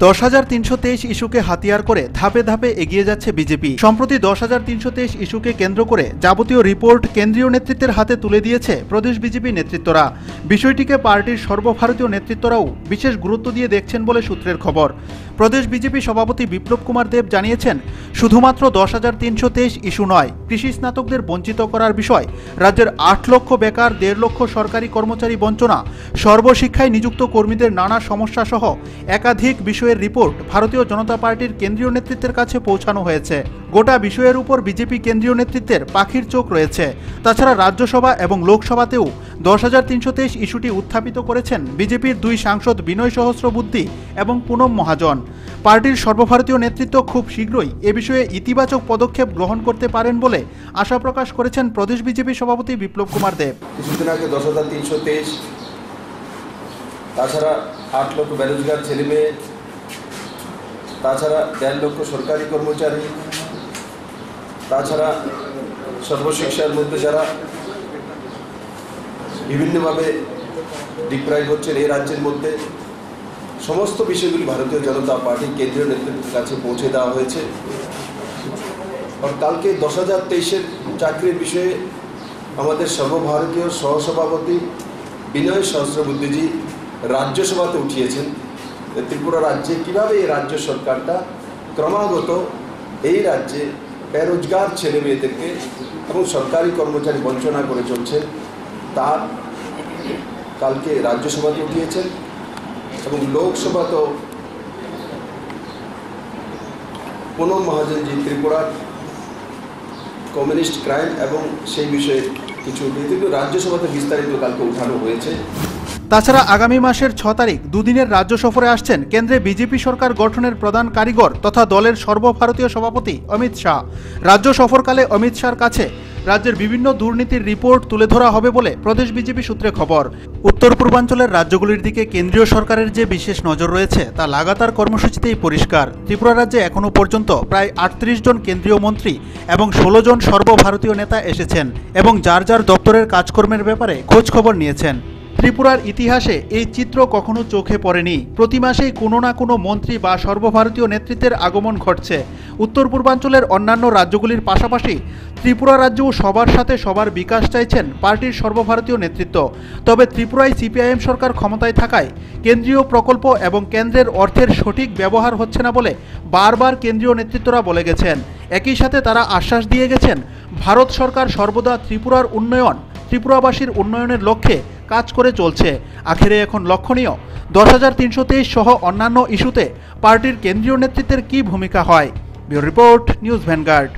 10,323 ইস্যুকে হাতিয়ার করে ধাপে ধাপে এগিয়ে যাচ্ছে বিজেপি। সম্প্রতি 10,323 ইস্যুকে কেন্দ্র করে যাবতীয় রিপোর্ট কেন্দ্রীয় নেতৃত্বের হাতে তুলে দিয়েছে প্রদেশ বিজেপি নেতৃত্বরা। বিষয়টিকে পার্টির সর্বভারতীয় নেতৃত্বরাও বিশেষ গুরুত্ব দিয়ে দেখছেন বলে সূত্রের খবর। প্রদেশ বিজেপি সভাপতি বিপ্লব কুমার দেব জানিয়েছেন, শুধুমাত্র 10,323 ইস্যু নয়, কৃষি স্নাতকদের বঞ্চিত করার বিষয়, রাজ্যের 8 লক্ষ বেকার, 1.5 লক্ষ সরকারি কর্মচারী বঞ্চনা, সর্বশিক্ষায় নিযুক্ত কর্মীদের নানা সমস্যা সহ একাধিক বিষয়ের রিপোর্ট ভারতীয় জনতা পার্টির কেন্দ্রীয় নেতৃত্বের কাছে পৌঁছানো হয়েছে। গোটা বিষয়ের উপর বিজেপি কেন্দ্রীয় নেতৃত্বের পাখির চোখ রয়েছে। তাছাড়া রাজ্যসভা এবং লোকসভাতেও 10,323 ইস্যুটি উত্থাপিত করেছেন বিজেপির 2 সাংসদ বিনয় সহস্রবুদ্ধে এবং পুনম মহাজন। পার্টির সর্বভারতীয় নেতৃত্ব খুব শীঘ্রই এ বিষয়ে ইতিবাচক পদক্ষেপ গ্রহণ করতে পারেন বলে আশা প্রকাশ করেছেন প্রদেশ বিজেপি সভাপতি বিপ্লব কুমার দেব। কিছুদিন আগে 10,323, তাছাড়া 8 লক্ষ বেরোজগার ছেলে মেয়ে, তাছাড়া 1.5 লক্ষ সরকারি কর্মচারী, তাছাড়া সর্বশিক্ষার মধ্যে যারা বিভিন্নভাবে ডিপ্রাইভ হচ্ছেন এই রাজ্যের মধ্যে, সমস্ত বিষয়গুলি ভারতীয় জনতা পার্টির কেন্দ্রীয় নেতৃত্বের কাছে পৌঁছে দেওয়া হয়েছে। আর কালকে 10,023-এর চাকরির বিষয়ে আমাদের সর্বভারতীয় সহসভাপতি বিনয় সহস্রবুদ্ধেজি রাজ্যসভাতে উঠিয়েছেন ত্রিপুরা রাজ্যে কীভাবে এই রাজ্য সরকারটা ক্রমাগত এই রাজ্যে বেরোজগার ছেলে মেয়েদেরকে এবং সরকারি কর্মচারী বঞ্চনা করে চলছে, তা কালকে রাজ্যসভাতে উঠিয়েছেন এবং লোকসভাতেও পুনম মহাজনজি ত্রিপুরার কমিউনিস্ট ক্রাইম এবং সেই বিষয়ে কিছু কিন্তু রাজ্যসভাতে বিস্তারিত কালকে উঠানো হয়েছে। তাছাড়া আগামী মাসের 6 তারিখ দুদিনের রাজ্য সফরে আসছেন কেন্দ্রে বিজেপি সরকার গঠনের প্রধান কারিগর তথা দলের সর্বভারতীয় সভাপতি অমিত শাহ। রাজ্য সফরকালে অমিত শাহর কাছে রাজ্যের বিভিন্ন দুর্নীতির রিপোর্ট তুলে ধরা হবে বলে প্রদেশ বিজেপি সূত্রে খবর। উত্তর পূর্বাঞ্চলের রাজ্যগুলির দিকে কেন্দ্রীয় সরকারের যে বিশেষ নজর রয়েছে তা লাগাতার কর্মসূচিতেই পরিষ্কার। ত্রিপুরা রাজ্যে এখনও পর্যন্ত প্রায় 38 জন কেন্দ্রীয় মন্ত্রী এবং 16 জন সর্বভারতীয় নেতা এসেছেন এবং যার যার দপ্তরের কাজকর্মের ব্যাপারে খোঁজ খবর নিয়েছেন। ত্রিপুরার ইতিহাসে এই চিত্র কখনো চোখে পড়েনি। প্রতি মাসেই কোনো না কোনো মন্ত্রী বা সর্বভারতীয় নেতৃত্বের আগমন ঘটছে। উত্তর পূর্বাঞ্চলের অন্যান্য রাজ্যগুলির পাশাপাশি ত্রিপুরা রাজ্যও সবার সাথে সবার বিকাশ চাইছেন পার্টির সর্বভারতীয় নেতৃত্ব। তবে ত্রিপুরায় সিপিআইএম সরকার ক্ষমতায় থাকায় কেন্দ্রীয় প্রকল্প এবং কেন্দ্রের অর্থের সঠিক ব্যবহার হচ্ছে না বলে বারবার কেন্দ্রীয় নেতৃত্বরা বলে গেছেন। একই সাথে তারা আশ্বাস দিয়ে গেছেন, ভারত সরকার সর্বদা ত্রিপুরার উন্নয়ন, ত্রিপুরাবাসীর উন্নয়নের লক্ষ্যে কাজ করে চলছে। আখেরে এখন লক্ষণীয় 10,323 সহ অন্যান্য ইস্যুতে পার্টির কেন্দ্রীয় নেতৃত্বের কী ভূমিকা হয়। Bureau report, news vanguard.